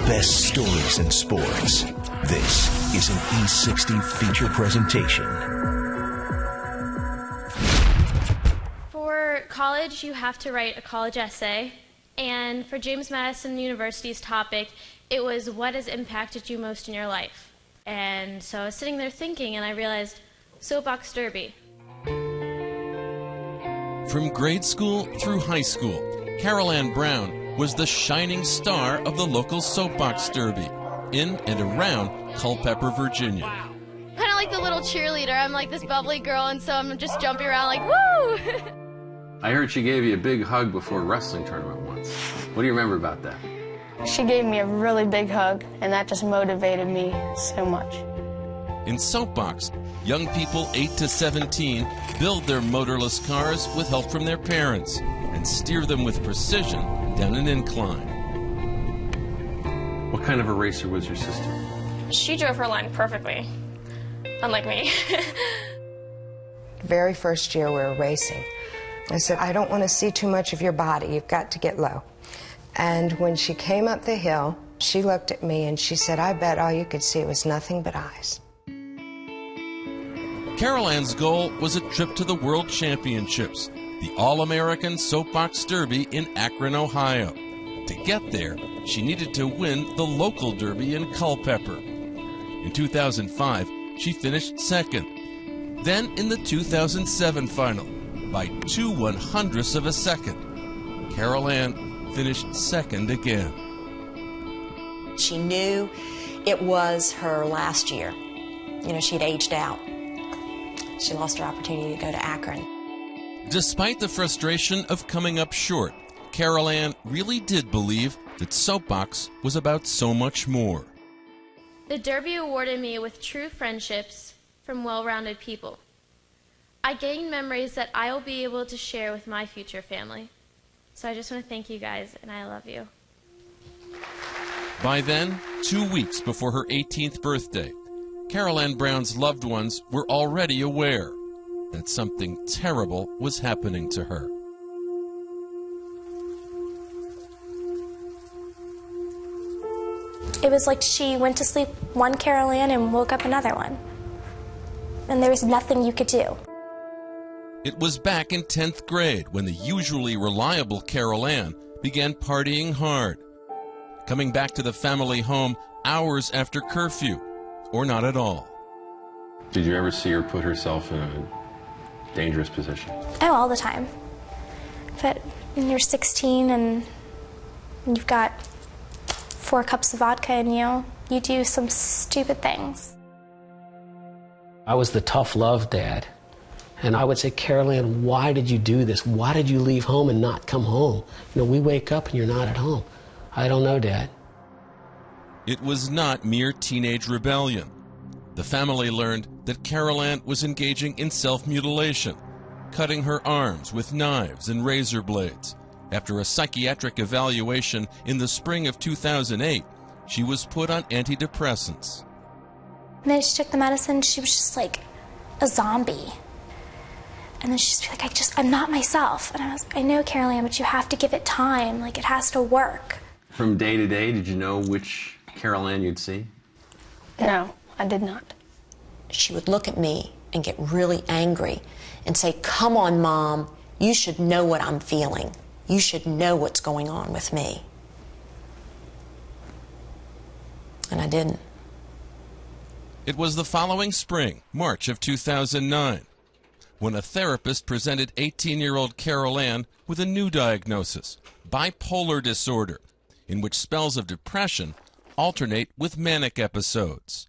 best stories in sports. This is an E60 feature presentation. For college, you have to write a college essay. And for James Madison University's topic, it was what has impacted you most in your life. And so I was sitting there thinking, and I realized soapbox derby. From grade school through high school, Carol Ann Brown was the shining star of the local soapbox derby in and around Culpeper, Virginia. Kind of like the little cheerleader. I'm like this bubbly girl, and so I'm just jumping around like, woo! I heard she gave you a big hug before a wrestling tournament once. What do you remember about that? She gave me a really big hug, and that just motivated me so much. In Soapbox, young people 8 to 17 build their motorless cars with help from their parents and steer them with precision down an incline. What kind of a racer was your sister? She drove her line perfectly, unlike me. The very first year we were racing, I said, I don't want to see too much of your body. You've got to get low. And when she came up the hill, she looked at me and she said, I bet all you could see was nothing but eyes. Carol Ann's goal was a trip to the World Championships, the All-American Soapbox Derby in Akron, Ohio. To get there, she needed to win the local derby in Culpeper. In 2005, she finished second. Then in the 2007 final, by 2/100ths of a second, Carol Ann finished second again. She knew it was her last year. You know, she'd aged out. She lost her opportunity to go to Akron. Despite the frustration of coming up short, Carol Ann really did believe that Soapbox was about so much more. The Derby awarded me with true friendships from well-rounded people. I gained memories that I will be able to share with my future family. So I just want to thank you guys, and I love you. By then, 2 weeks before her 18th birthday, Carol Ann Brown's loved ones were already aware that something terrible was happening to her. It was like she went to sleep one Carol Ann and woke up another one. And there was nothing you could do. It was back in 10th grade when the usually reliable Carol Ann began partying hard, coming back to the family home hours after curfew, or not at all. Did you ever see her put herself in a dangerous position? Oh, all the time. But when you're 16 and you've got 4 cups of vodka in you, you do some stupid things. I was the tough love dad. And I would say, Carol Ann, why did you do this? Why did you leave home and not come home? You know, we wake up and you're not at home. I don't know, Dad. It was not mere teenage rebellion. The family learned that Carol Ann was engaging in self-mutilation, cutting her arms with knives and razor blades. After a psychiatric evaluation in the spring of 2008, she was put on antidepressants. And then she took the medicine, she was just like a zombie. And then she'd just be like, I'm not myself. And I know, Carol Ann, but you have to give it time. Like, it has to work. From day to day, did you know which Carol Ann you'd see? No, I did not. She would look at me and get really angry and say, come on, Mom, you should know what I'm feeling. You should know what's going on with me. And I didn't. It was the following spring, March of 2009, when a therapist presented 18-year-old Carol Ann with a new diagnosis, bipolar disorder, in which spells of depression alternate with manic episodes.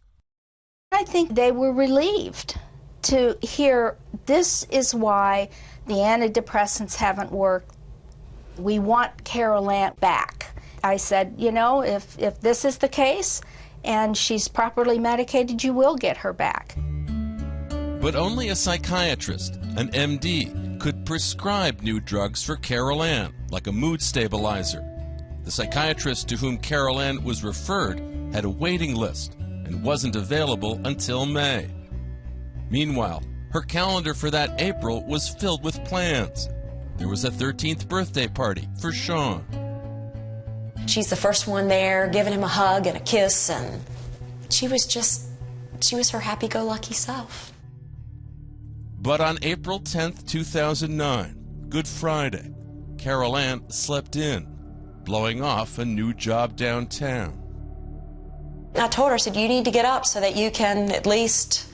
I think they were relieved to hear this is why the antidepressants haven't worked. We want Carol Ann back. I said, you know, if this is the case and she's properly medicated, you will get her back. But only a psychiatrist, an MD, could prescribe new drugs for Carol Ann, like a mood stabilizer. The psychiatrist to whom Carol Ann was referred had a waiting list and wasn't available until May. Meanwhile, her calendar for that April was filled with plans. There was a 13th birthday party for Sean. She's the first one there, giving him a hug and a kiss, and she was her happy-go-lucky self. But on April 10th, 2009, Good Friday, Carol Ann slept in, blowing off a new job downtown. I told her, I said, you need to get up so that you can at least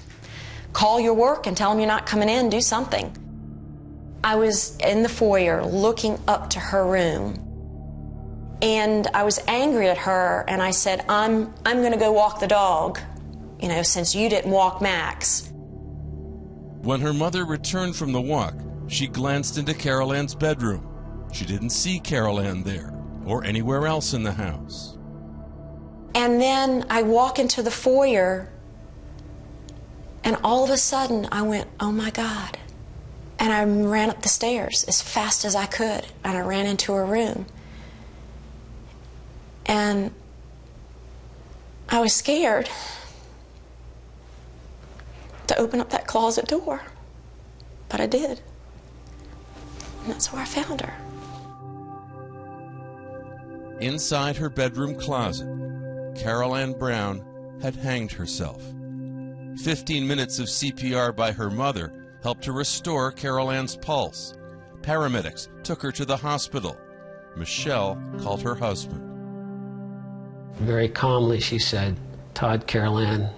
call your work and tell them you're not coming in, do something. I was in the foyer looking up to her room, and I was angry at her, and I said, I'm going to go walk the dog, you know, since you didn't walk Max. When her mother returned from the walk, she glanced into Carol Ann's bedroom. She didn't see Carol Ann there or anywhere else in the house. And then I walk into the foyer, and all of a sudden I went, oh my God. And I ran up the stairs as fast as I could, and I ran into her room. And I was scared to open up that closet door, but I did. And that's where I found her. Inside her bedroom closet, Carol Ann Brown had hanged herself. 15 minutes of CPR by her mother helped to restore Carol Ann's pulse. Paramedics took her to the hospital. Michelle called her husband. Very calmly, she said, Todd, Carol Ann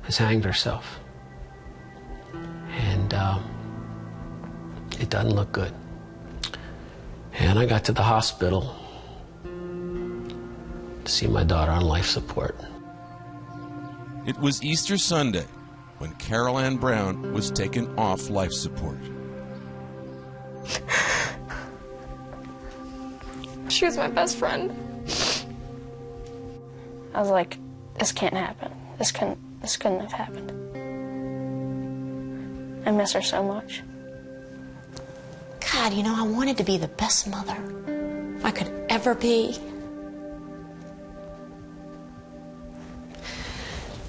has hanged herself. And it doesn't look good. And I got to the hospital to see my daughter on life support. It was Easter Sunday when Carol Ann Brown was taken off life support. She was my best friend. I was like, this can't happen. This couldn't have happened. I miss her so much. God, you know, I wanted to be the best mother I could ever be.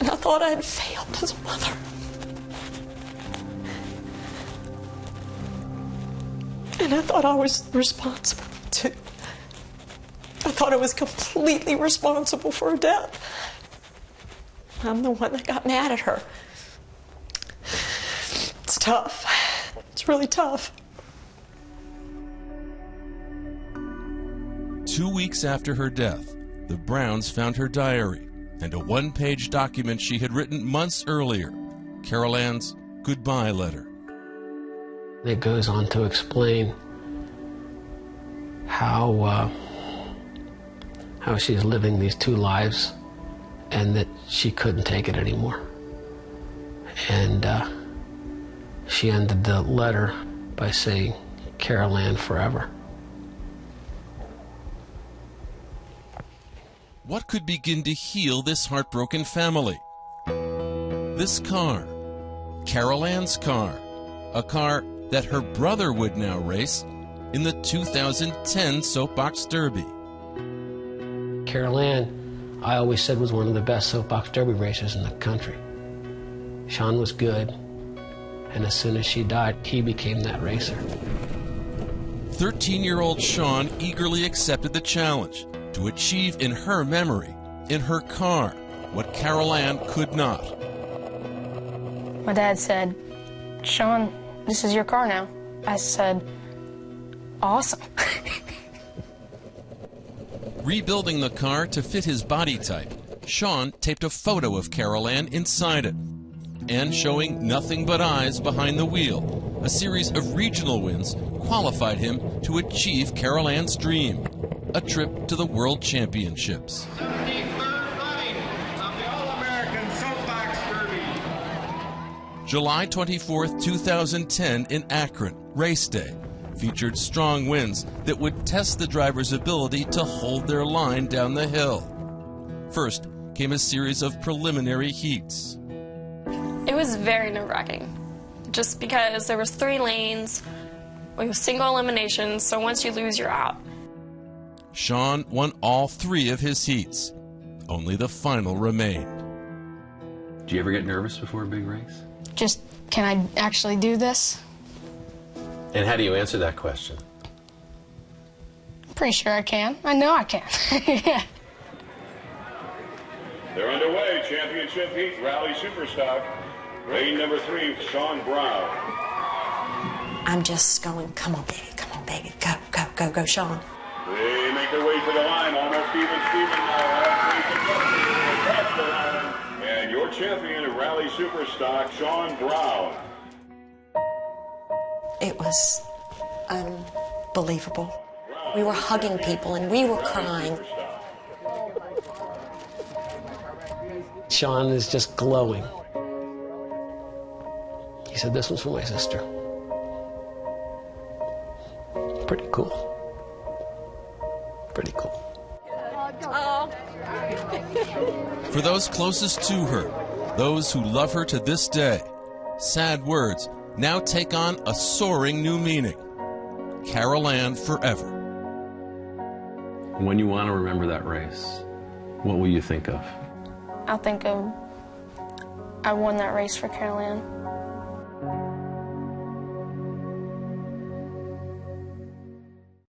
And I thought I had failed as a mother. And I thought I was responsible, too. I thought I was completely responsible for her death. I'm the one that got mad at her. It's tough. It's really tough. 2 weeks after her death, the Browns found her diary and a one-page document she had written months earlier, Carol Ann's goodbye letter. It goes on to explain how she's living these two lives and that she couldn't take it anymore. And she ended the letter by saying, Carol Ann forever. What could begin to heal this heartbroken family? This car, Carol Ann's car, a car that her brother would now race in the 2010 Soapbox Derby. Carol Ann, I always said, was one of the best Soapbox Derby racers in the country. Sean was good, and as soon as she died, he became that racer. 13-year-old Sean eagerly accepted the challenge to achieve in her memory, in her car, what Carol Ann could not. My dad said, Sean, this is your car now. I said, awesome. Rebuilding the car to fit his body type, Sean taped a photo of Carol Ann inside it, and showing nothing but eyes behind the wheel, a series of regional wins qualified him to achieve Carol Ann's dream, a trip to the World Championships. 73rd running of the All-American Soapbox Derby. July 24th, 2010 in Akron, race day, featured strong winds that would test the driver's ability to hold their line down the hill. First came a series of preliminary heats. It was very nerve-wracking, just because there was 3 lanes, it was single elimination, so once you lose, you're out. Sean won all 3 of his heats. Only the final remained. Do you ever get nervous before a big race? Just, can I actually do this? And how do you answer that question? Pretty sure I can. I know I can. Yeah. They're underway. Championship heat, Rally Superstock. Lane number 3, Sean Brown. I'm just going, come on, baby, go, go, go, go, Sean. They make their way to the line, almost even Steven now. Across the line. And your champion of Rally Superstock, Sean Brown. It was unbelievable. We were hugging people and we were crying. Sean is just glowing. He said, this one's for my sister. Pretty cool. Pretty cool. For those closest to her, those who love her to this day, sad words now take on a soaring new meaning. Carol Ann forever. When you want to remember that race, what will you think of? I'll think of I won that race for Carol Ann.